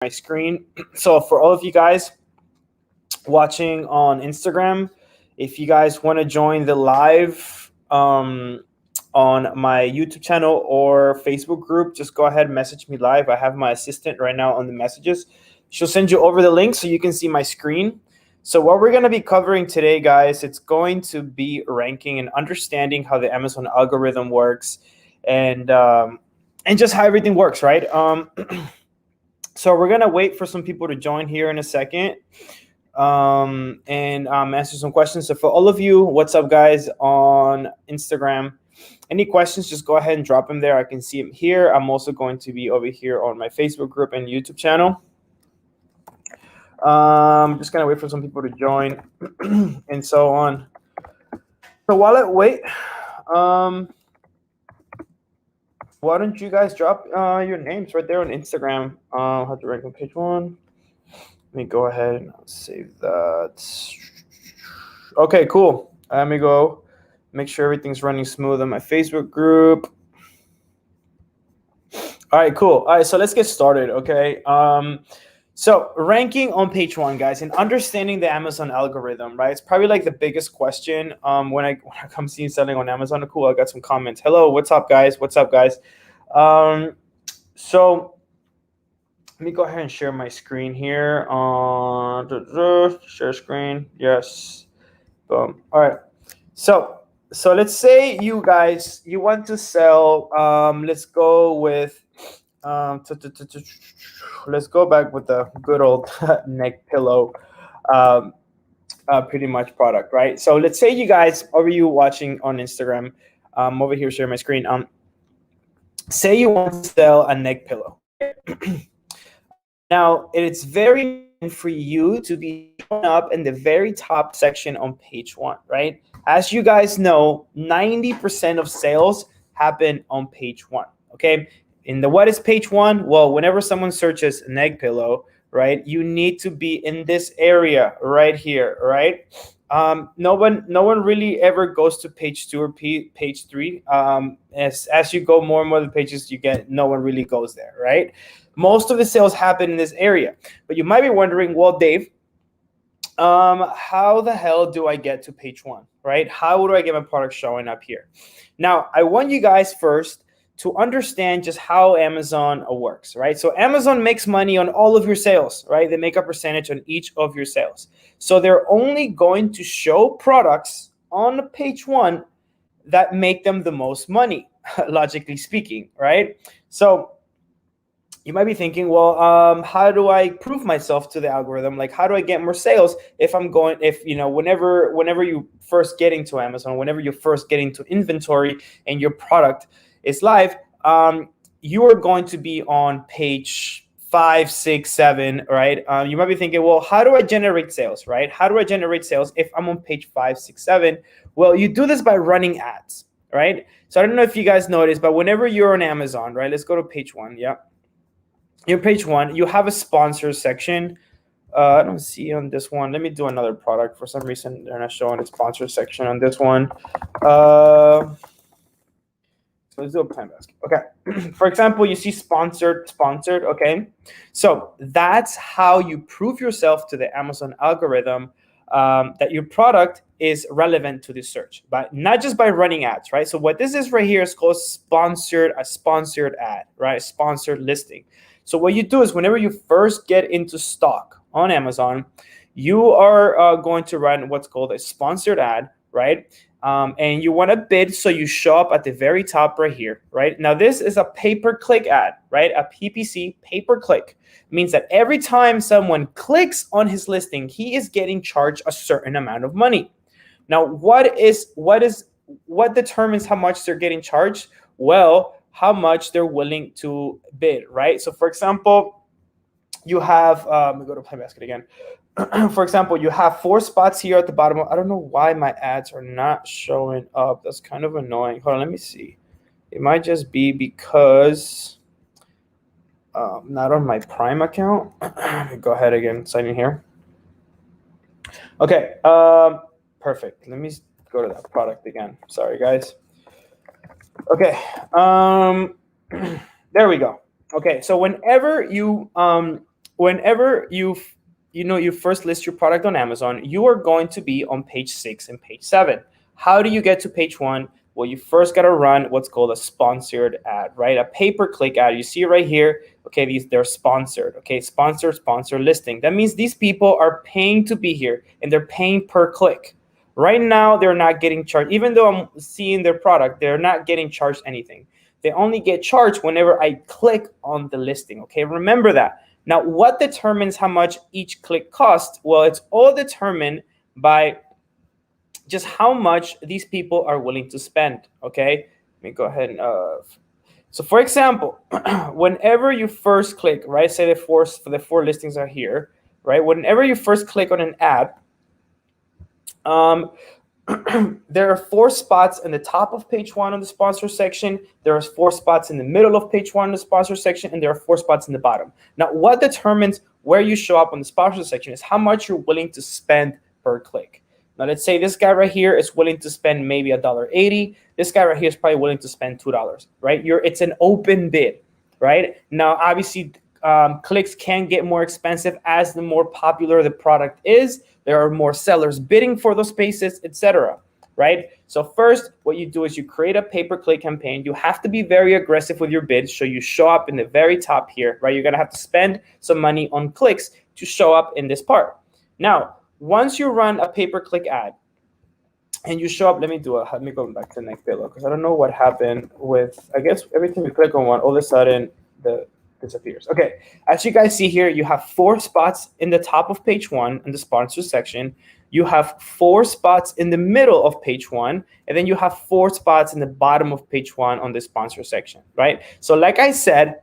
my screen. So for all of you guys watching on Instagram, if you guys want to join the live on my YouTube channel or Facebook group, just go ahead and message me live. I have my assistant right now on the messages. She'll send you over the link so you can see my screen. So what we're going to be covering today, guys, it's going to be ranking and understanding how the Amazon algorithm works and just how everything works, right? So we're going to wait for some people to join here in a second and answer some questions. So for all of you, what's up, guys, on Instagram? Any questions, just go ahead and drop them there. I can see them here. I'm also going to be over here on my Facebook group and YouTube channel. Just gonna wait for some people to join and so on. So while I wait, why don't you guys drop your names right there on Instagram? How to rank on page 1. Let me go ahead and save that. Okay, cool. Let me go make sure everything's running smooth on my Facebook group. All right, cool. All right, so let's get started, okay? So ranking on page 1, guys, and understanding the Amazon algorithm, right? It's probably like the biggest question when I come see selling on Amazon. Cool, I got some comments. Hello, what's up, guys? What's up, guys? So let me go ahead and share my screen here. Share screen, yes. Boom. All right. So let's say you guys, you want to sell. Let's go with. Let's go back with the good old neck pillow pretty much product, right? So let's say you guys, over you watching on Instagram, over here sharing my screen, say you want to sell a neck pillow. Now it's very important for you to be shown up in the very top section on page 1, right? As you guys know, 90% of sales happen on page 1, okay? In the what is page 1? Well, whenever someone searches neck pillow, right, you need to be in this area right here, right? No one really ever goes to page 2 or page 3. As you go more and more the pages you get, no one really goes there, right? Most of the sales happen in this area. But you might be wondering, well, Dave, how the hell do I get to page 1, right? How do I get my product showing up here? Now, I want you guys first to understand just how Amazon works, right? So Amazon makes money on all of your sales, right? They make a percentage on each of your sales. So they're only going to show products on page 1 that make them the most money, logically speaking, right? So you might be thinking, well, how do I prove myself to the algorithm? Like, how do I get more sales whenever you first get into Amazon, whenever you first get into inventory and your product is live, you are going to be on page 5, 6, 7, right? You might be thinking, well, how do I generate sales, right? How do I generate sales if I'm on page 5, 6, 7? Well, you do this by running ads, right? So I don't know if you guys noticed, but whenever you're on Amazon, right? Let's go to page 1. Yeah. Your page 1, you have a sponsor section. I don't see on this one. Let me do another product. For some reason, they're not showing a sponsor section on this one. So let's do a plant basket. Okay. For example, you see sponsored. Okay. So that's how you prove yourself to the Amazon algorithm that your product is relevant to the search, but not just by running ads, right? So what this is right here is called a sponsored ad, right? Sponsored listing. So what you do is whenever you first get into stock on Amazon, you are going to run what's called a sponsored ad, right? And you want to bid, so you show up at the very top right here, right? Now, this is a pay-per-click ad, right? A PPC, pay-per-click, means that every time someone clicks on his listing, he is getting charged a certain amount of money. Now, what determines how much they're getting charged? Well, how much they're willing to bid, right? So, for example, you have, let me go to Play Basket again. For example, you have 4 spots here at the bottom. I don't know why my ads are not showing up. That's kind of annoying. Hold on, let me see. It might just be because not on my Prime account. Let me go ahead again, sign in here. Okay, perfect. Let me go to that product again. Sorry, guys. Okay, there we go. Okay, so whenever you whenever you first list your product on Amazon, you are going to be on page 6 and page 7. How do you get to page 1? Well, you first got to run what's called a sponsored ad, right? A pay-per-click ad. You see right here, okay, they're sponsored, okay? Sponsored listing. That means these people are paying to be here, and they're paying per click. Right now, they're not getting charged. Even though I'm seeing their product, they're not getting charged anything. They only get charged whenever I click on the listing, okay? Remember that. Now, what determines how much each click costs? Well, it's all determined by just how much these people are willing to spend, okay? Let me go ahead and, so for example, whenever you first click, right, say the four listings are here, right? Whenever you first click on an ad, there are 4 spots in the top of page 1 on the sponsor section. There are 4 spots in the middle of page 1 on the sponsor section, and there are 4 spots in the bottom. Now, what determines where you show up on the sponsor section is how much you're willing to spend per click. Now, let's say this guy right here is willing to spend maybe $1.80. This guy right here is probably willing to spend $2, right? It's an open bid, right? Now, obviously, clicks can get more expensive as the more popular the product is. There are more sellers bidding for those spaces, etc. Right? So first, what you do is you create a pay-per-click campaign. You have to be very aggressive with your bids, so you show up in the very top here, right? You're gonna have to spend some money on clicks to show up in this part. Now, once you run a pay-per-click ad and you show up, let me go back to the next pillow because I don't know what happened with, I guess every time you click on one, all of a sudden disappears. Okay, as you guys see here, you have 4 spots in the top of page 1 in the sponsor section. You have 4 spots in the middle of page 1, and then you have 4 spots in the bottom of page 1 on the sponsor section, right? So like I said,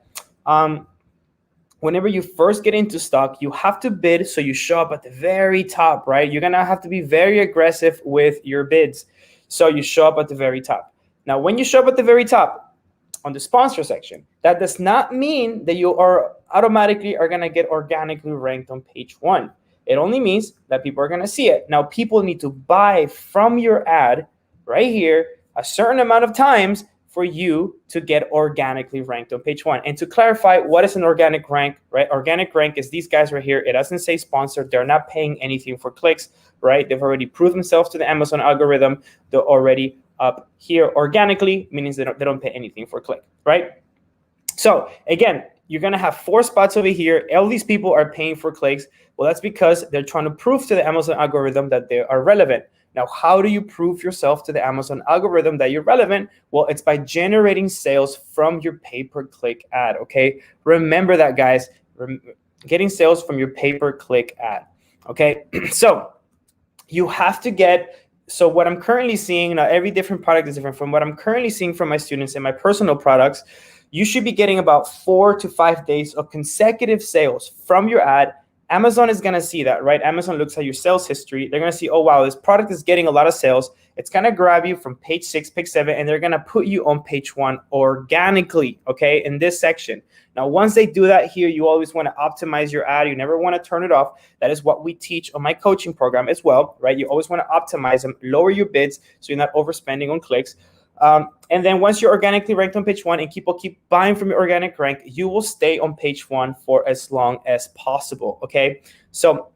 whenever you first get into stock, you have to bid so you show up at the very top, right? You're gonna have to be very aggressive with your bids, so you show up at the very top. Now, when you show up at the very top, on the sponsor section, that does not mean that you are automatically are going to get organically ranked on page 1. It only means that people are going to see it. Now, people need to buy from your ad right here a certain amount of times for you to get organically ranked on page 1. And to clarify, what is an organic rank, right? Organic rank is these guys right here. It doesn't say sponsored. They're not paying anything for clicks, right? They've already proved themselves to the Amazon algorithm. They're already up here organically, meaning they don't pay anything for click, right? So again, you're gonna have 4 spots over here. All these people are paying for clicks. Well, that's because they're trying to prove to the Amazon algorithm that they are relevant. Now, how do you prove yourself to the Amazon algorithm that you're relevant? Well, it's by generating sales from your pay-per-click ad, okay? Remember that, guys, getting sales from your pay-per-click ad, okay? So you have to get, so what I'm currently seeing, now every different product is different. From what I'm currently seeing from my students and my personal products, you should be getting about 4 to 5 days of consecutive sales from your ad. Amazon is going to see that, right? Amazon looks at your sales history. They're going to see, oh, wow, this product is getting a lot of sales. It's going to grab you from page 6, page 7, and they're going to put you on page 1 organically, okay, in this section. Now, once they do that here, you always want to optimize your ad. You never want to turn it off. That is what we teach on my coaching program as well, right? You always want to optimize them, lower your bids so you're not overspending on clicks. And then once you're organically ranked on page 1 and people keep buying from your organic rank, you will stay on page 1 for as long as possible, okay? So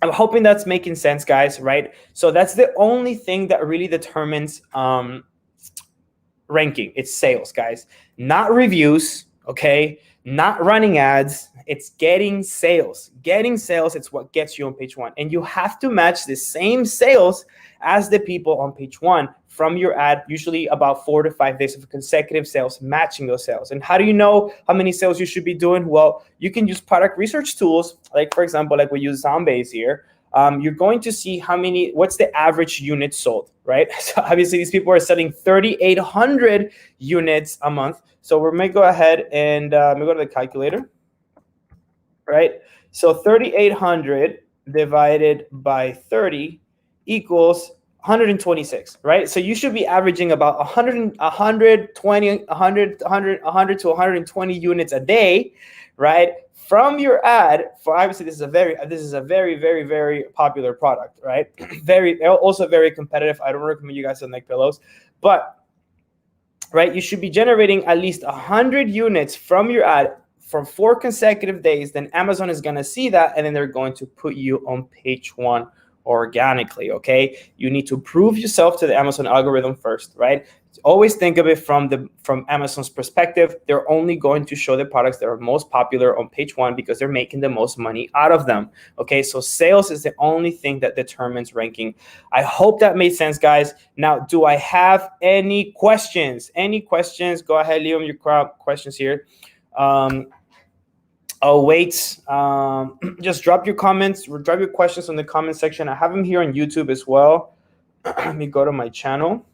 I'm hoping that's making sense, guys, right? So that's the only thing that really determines ranking. It's sales, guys, not reviews, okay? Not running ads. It's getting sales. Getting sales, it's what gets you on page 1. And you have to match the same sales as the people on page 1 from your ad, usually about 4 to 5 days of consecutive sales, matching those sales. And how do you know how many sales you should be doing? Well, you can use product research tools, like, for example, like we use Zombies here. You're going to see what's the average unit sold, right? So obviously these people are selling 3,800 units a month. So we're going to go ahead and let me go to the calculator, right? So 3,800 divided by 30 equals 126, right? So you should be averaging about 100 to 120 units a day, right? From your ad. For obviously this is a very, very, very popular product, right? Also very competitive. I don't recommend you guys to make pillows, but right, you should be generating at least 100 units from your ad for 4 consecutive days, then Amazon is going to see that, and then they're going to put you on page 1 organically. Okay, you need to prove yourself to the Amazon algorithm first, right? Always think of it from Amazon's perspective. They're only going to show the products that are most popular on page 1 because they're making the most money out of them. Okay, so sales is the only thing that determines ranking. I hope that made sense, guys. Now, do I have any questions? Any questions? Go ahead, leave them your questions here. I'll wait. Just drop your comments, drop your questions in the comment section. I have them here on YouTube as well. Let me go to my channel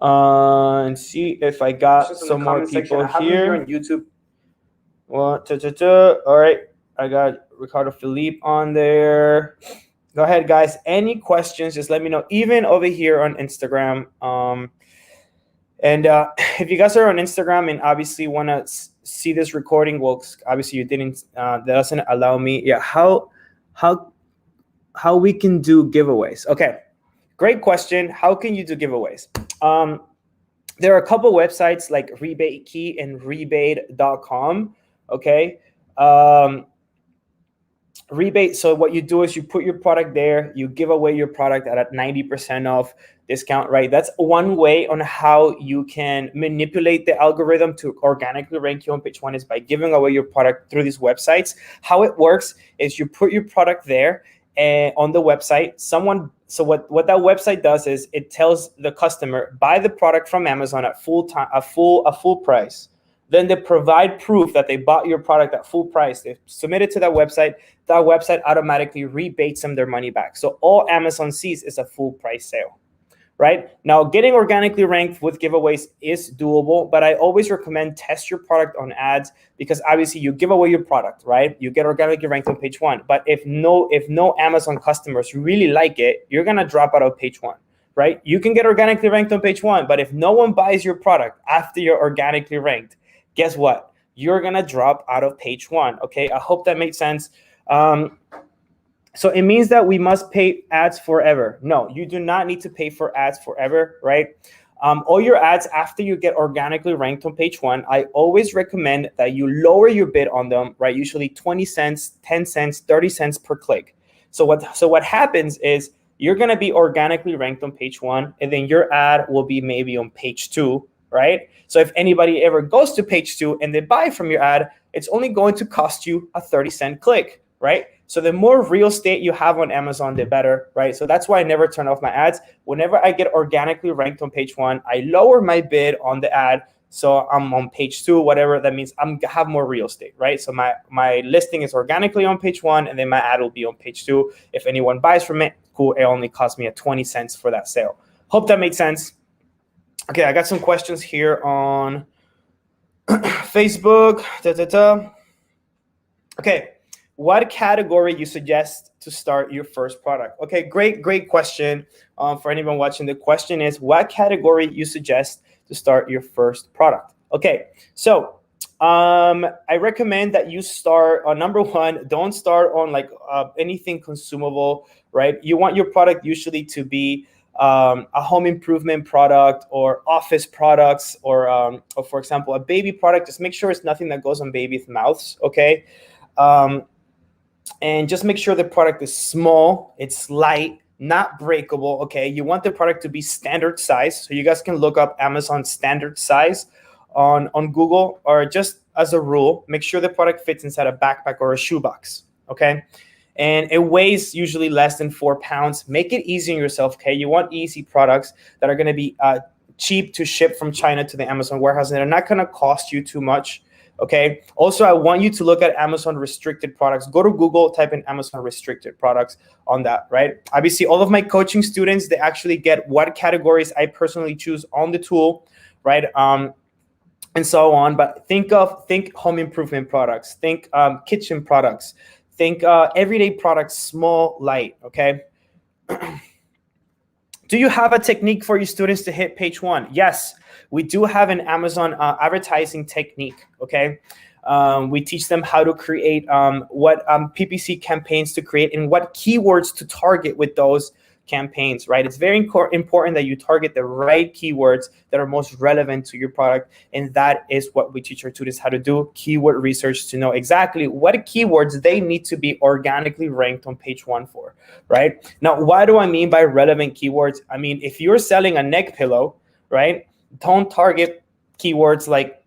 and see if I got some more people here on YouTube. Well, all right, I got Ricardo Felipe on there. Go ahead, guys. Any questions? Just let me know. Even over here on Instagram. And if you guys are on Instagram and obviously want to see this recording, well, obviously you didn't. That doesn't allow me. Yeah, how we can do giveaways? Okay, great question. How can you do giveaways? There are a couple websites like Rebate Key and rebate.com. Okay. Rebate. So what you do is you put your product there, you give away your product at a 90% off discount, right? That's one way on how you can manipulate the algorithm to organically rank you on page 1 is by giving away your product through these websites. How it works is you put your product there and on the website, so what that website does is it tells the customer, buy the product from Amazon at full price. Then they provide proof that they bought your product at full price. They submit it to that website. That website automatically rebates them their money back. So all Amazon sees is a full price sale, right? Now, getting organically ranked with giveaways is doable, but I always recommend test your product on ads because obviously you give away your product, right? You get organically ranked on page 1. But if no Amazon customers really like it, you're gonna drop out of page 1. Right? You can get organically ranked on page 1, but if no one buys your product after you're organically ranked, guess what? You're going to drop out of page 1. Okay, I hope that makes sense. So it means that we must pay ads forever. No, you do not need to pay for ads forever, right? All your ads after you get organically ranked on page 1, I always recommend that you lower your bid on them, right? Usually 20 cents, 10 cents, 30 cents per click. So what happens is you're going to be organically ranked on page 1, and then your ad will be maybe on page 2, right? So if anybody ever goes to page 2 and they buy from your ad, it's only going to cost you a 30-cent click, right? So the more real estate you have on Amazon, the better, right? So that's why I never turn off my ads. Whenever I get organically ranked on page 1, I lower my bid on the ad. So I'm on page 2, whatever that means. I have more real estate, right? So my listing is organically on page 1, and then my ad will be on page 2. If anyone buys from it, cool. It only cost me 20 cents for that sale. Hope that makes sense. Okay, I got some questions here on Facebook. Okay, what category you suggest to start your first product? Okay, great question. For anyone watching, the question is, what category you suggest to start your first product? Okay, so I recommend that you start on number 1. Don't start on like anything consumable, right? You want your product usually to be a home improvement product or office products or for example, a baby product. Just make sure it's nothing that goes on babies' mouths, okay? And just make sure the product is small, it's light, not breakable, okay? You want the product to be standard size. So you guys can look up Amazon standard size on Google, or just as a rule, make sure the product fits inside a backpack or a shoebox, okay? And it weighs usually less than 4 pounds. Make it easy on yourself, okay? You want easy products that are gonna be cheap to ship from China to the Amazon warehouse, and they're not gonna cost you too much, okay? Also, I want you to look at Amazon restricted products. Go to Google, type in Amazon restricted products on that, right? Obviously, all of my coaching students, they actually get what categories I personally choose on the tool, right? And so on. But think home improvement products, think kitchen products, think everyday products, small, light, okay? Do you have a technique for your students to hit page 1? Yes, we do have an Amazon advertising technique, okay? We teach them how to create what PPC campaigns to create and what keywords to target with those campaigns, right? It's very important that you target the right keywords that are most relevant to your product. And that is what we teach our students how to do, keyword research, to know exactly what keywords they need to be organically ranked on page 1 for, right? Now, what do I mean by relevant keywords? I mean, if you're selling a neck pillow, right, don't target keywords like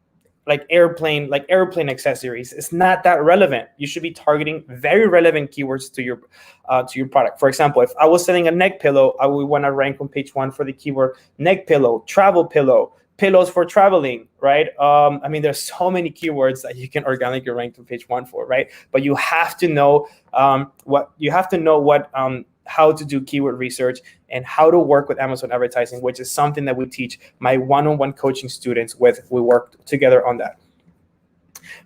airplane accessories. It's not that relevant. You should be targeting very relevant keywords to your product. For example, if I was selling a neck pillow, I would want to rank on page 1 for the keyword neck pillow, travel pillow, pillows for traveling, right? I mean, there's so many keywords that you can organically rank on page 1 for, right? But you have to know how to do keyword research and how to work with Amazon advertising, which is something that we teach my one-on-one coaching students with. We work together on that.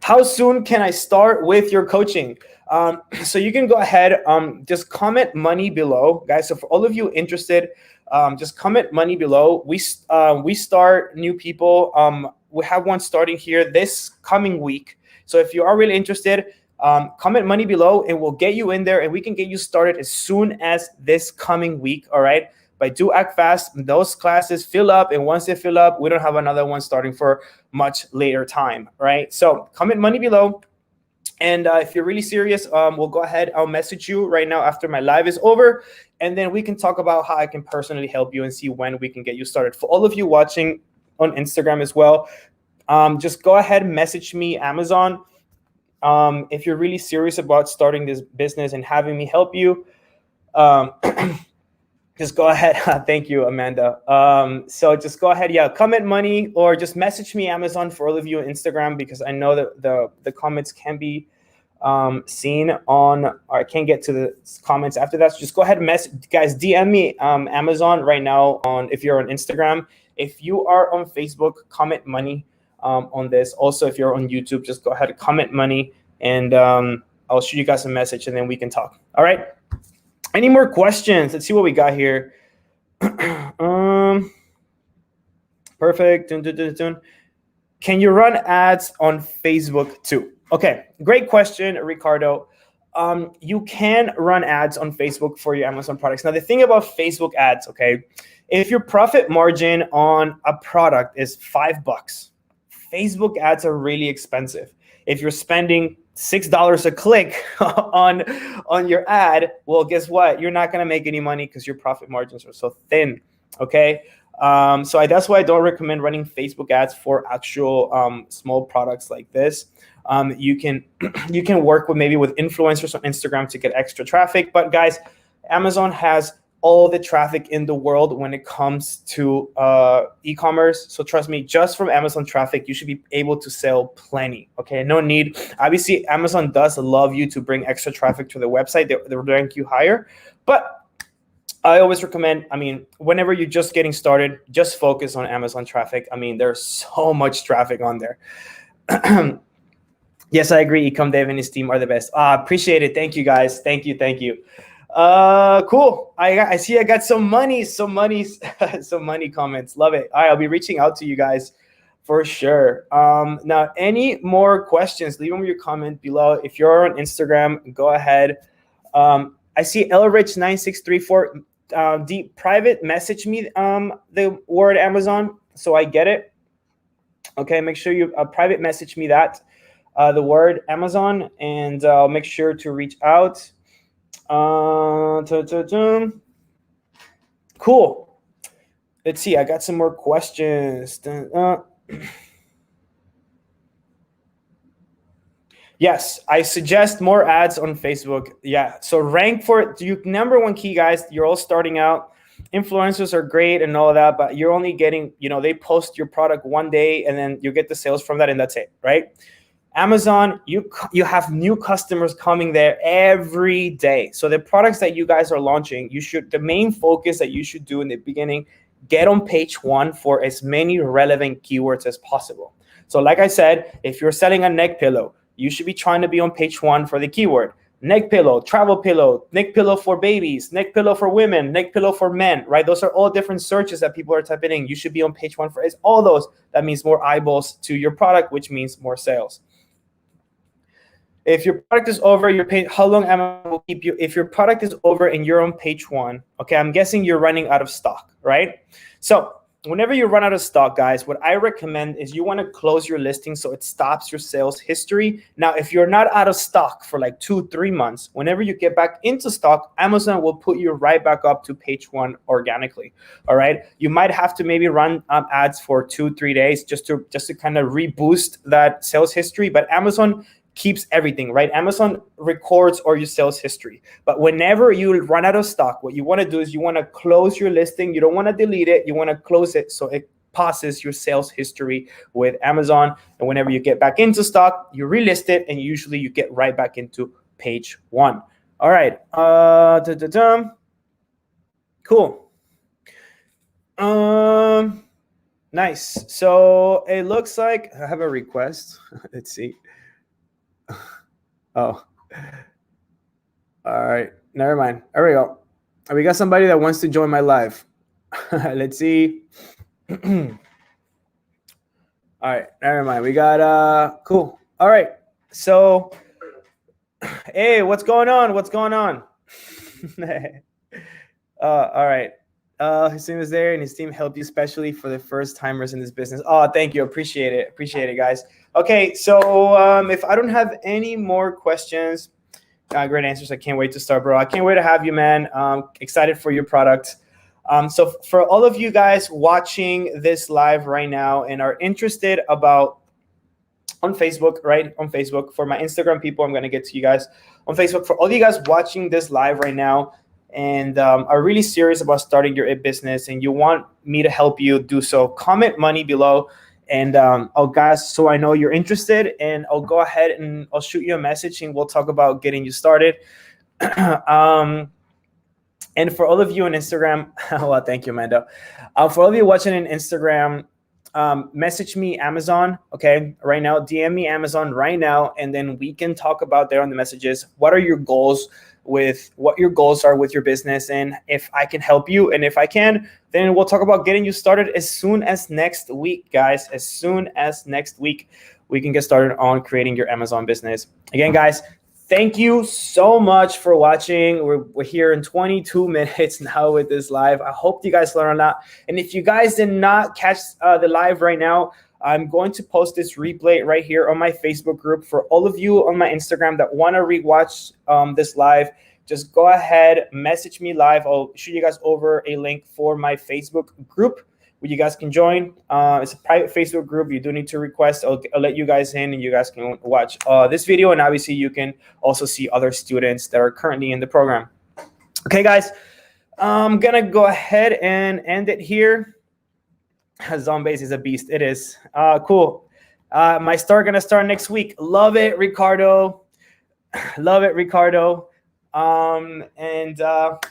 How soon can I start with your coaching? So you can go ahead, just comment money below, guys. So for all of you interested, just comment money below. We start new people. We have one starting here this coming week. So if you are really interested, comment money below and we'll get you in there and we can get you started as soon as this coming week. All right. But do act fast. Those classes fill up. And once they fill up, we don't have another one starting for much later time. Right. So comment money below. And if you're really serious, we'll go ahead. I'll message you right now after my live is over. And then we can talk about how I can personally help you and see when we can get you started. For all of you watching on Instagram as well, just go ahead and message me Amazon. If you're really serious about starting this business and having me help you, just go ahead. Thank you, Amanda. So just go ahead. Yeah, comment money or just message me Amazon for all of you on Instagram, because I know that the comments can be seen on, or I can't get to the comments after that. So just go ahead and message, guys, DM me Amazon right now if you're on Instagram. If you are on Facebook, comment money. On this. Also, if you're on YouTube, just go ahead and comment money and I'll shoot you guys a message and then we can talk. All right. Any more questions? Let's see what we got here. Perfect. Can you run ads on Facebook too? Okay. Great question, Ricardo. You can run ads on Facebook for your Amazon products. Now, the thing about Facebook ads, okay, if your profit margin on a product is $5, Facebook ads are really expensive. If you're spending $6 a click on your ad, well, guess what? You're not going to make any money because your profit margins are so thin. Okay. So that's why I don't recommend running Facebook ads for actual small products like this. You can work with influencers on Instagram to get extra traffic. But guys, Amazon has all the traffic in the world when it comes to e-commerce. So trust me, just from Amazon traffic, you should be able to sell plenty. Okay, no need. Obviously, Amazon does love you to bring extra traffic to the website. They rank you higher. But I always recommend, whenever you're just getting started, just focus on Amazon traffic. There's so much traffic on there. Yes, I agree. Ecom Dev and his team are the best. Appreciate it. Thank you, guys. Thank you. Cool. I see I got some money comments. Love it. All right, I'll be reaching out to you guys for sure. Now, any more questions, leave them your comment below. If you're on Instagram, go ahead. I see Elrich9634. Private message me the word Amazon so I get it. Okay, make sure you private message me that the word Amazon, and I'll make sure to reach out. Cool. Let's see. I got some more questions. Yes, I suggest more ads on Facebook. Yeah. So rank for you. Number one key, guys. You're all starting out. Influencers are great and all that, but you're only getting, they post your product one day and then you get the sales from that, and that's it, right? Amazon, you have new customers coming there every day. So the products that you guys are launching, the main focus that you should do in the beginning, get on page 1 for as many relevant keywords as possible. So like I said, if you're selling a neck pillow, you should be trying to be on page 1 for the keyword neck pillow, travel pillow, neck pillow for babies, neck pillow for women, neck pillow for men, right? Those are all different searches that people are typing in. You should be on page 1 for all those. That means more eyeballs to your product, which means more sales. If your product is over, your page, how long Amazon will keep you? If your product is over and you're on page 1, okay, I'm guessing you're running out of stock, right? So whenever you run out of stock, guys, what I recommend is you want to close your listing so it stops your sales history. Now, if you're not out of stock for like 2-3 months, whenever you get back into stock, Amazon will put you right back up to page 1 organically. All right, you might have to maybe run ads for 2-3 days just to kind of reboost that sales history, but Amazon keeps everything, right? Amazon records all your sales history. But whenever you run out of stock, what you want to do is you want to close your listing. You don't want to delete it. You want to close it so it pauses your sales history with Amazon. And whenever you get back into stock, you relist it, and usually you get right back into page 1. All right. Cool. Nice. So it looks like I have a request. Let's see. Oh, all right. Never mind. There we go. We got somebody that wants to join my live. Let's see. All right. Never mind. We got cool. All right. So, hey, what's going on? What's going on? All right. His team is there, and his team helped you, especially for the first timers in this business. Oh, thank you. Appreciate it. Appreciate it, guys. Okay, so if I don't have any more questions, great answers. I can't wait to start, bro. I can't wait to have you, man. Excited for your product. So for all of you guys watching this live right now and are interested about on Facebook, right? On Facebook. For my Instagram people, I'm going to get to you guys on Facebook. For all you guys watching this live right now and are really serious about starting your business and you want me to help you do so, comment money below. And I'll guys, so I know you're interested, and I'll go ahead and I'll shoot you a message and we'll talk about getting you started. And for all of you on Instagram, well, thank you, Amanda. For all of you watching on Instagram, message me Amazon, okay, right now, DM me Amazon right now, and then we can talk about there on the messages. What are your goals with what your goals are with your business, and if I can help you, and if I can, then we'll talk about getting you started as soon as next week, guys. As soon as next week, we can get started on creating your Amazon business. Again, guys, thank you so much for watching. We're here in 22 minutes now with this live. I hope you guys learned a lot. And if you guys did not catch the live right now, I'm going to post this replay right here on my Facebook group. For all of you on my Instagram that want to rewatch this live, just go ahead, message me live. I'll shoot you guys over a link for my Facebook group where you guys can join. It's a private Facebook group. You do need to request. I'll let you guys in, and you guys can watch this video. And obviously, you can also see other students that are currently in the program. Okay, guys, I'm going to go ahead and end it here. Zombies is a beast. It is. Cool. My start going to start next week. Love it, Ricardo. Love it, Ricardo. And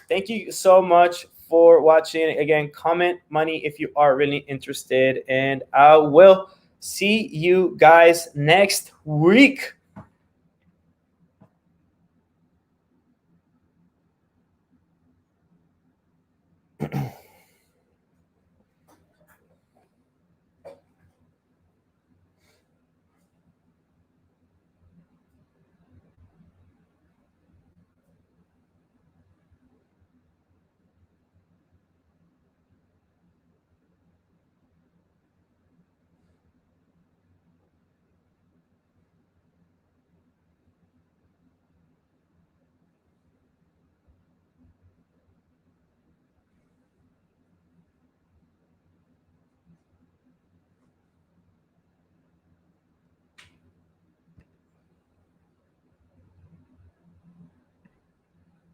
thank you so much for watching. Again, comment money if you are really interested, and I will see you guys next week.